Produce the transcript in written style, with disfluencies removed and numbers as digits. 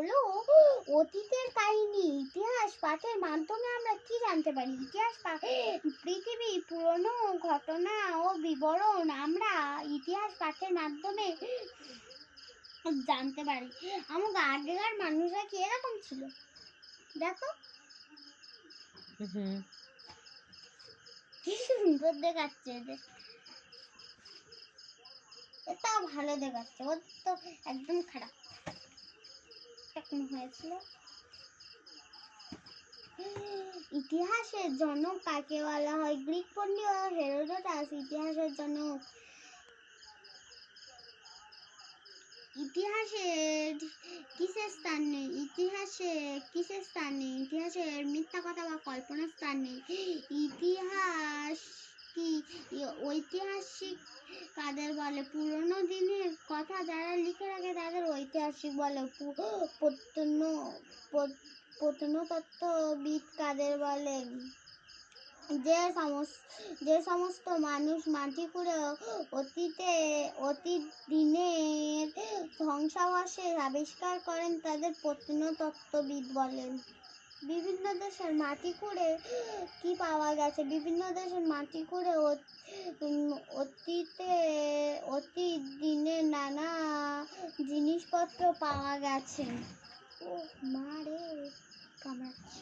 হলো অতীতের কাহিনী। ইতিহাস পাঠের মাধ্যমে আমরা কি জানতে পারি? পৃথিবীর পুরনো ঘটনা ও বিবরণ আমরা ইতিহাস পাঠের মাধ্যমে জানতে পারি। আমাদের আগেকার মানুষরা কি এরকম ছিল? দেখো কি সুন্দর দেখাচ্ছে এদের, এটাও ভালো দেখাচ্ছে, ওর তো একদম খারাপ এখন হয়েছিল। ইতিহাসের জনক কাকে বলা হয়? গ্রিক পণ্ডিত হেরোডোটাস ইতিহাসের জনক। ইতিহাসের কিসের স্থান নেই? ইতিহাসের মিথ্যা কথা বা কল্পনার স্থান নেই। ইতিহাস কি ঐতিহাসিক কাদের বলে? পুরনো দিনের কথা যারা লিখে রাখে তাদের ঐতিহাসিক বলে। প্রত্নতত্ত্ববিদ কাদের বলে? যে সমস্ত মানুষ মাটি খুঁড়ে অতীত দিনের ধ্বংসাবশেষ আবিষ্কার করেন তাদের প্রত্নতত্ত্ববিদ বলেন। বিভিন্ন দেশের মাটি খুঁড়ে কি পাওয়া গেছে? বিভিন্ন দেশের মাটি খুঁড়ে অতীত দিনের নানা জিনিসপত্র পাওয়া গেছে। ও মা রে, কামড়াচ্ছে।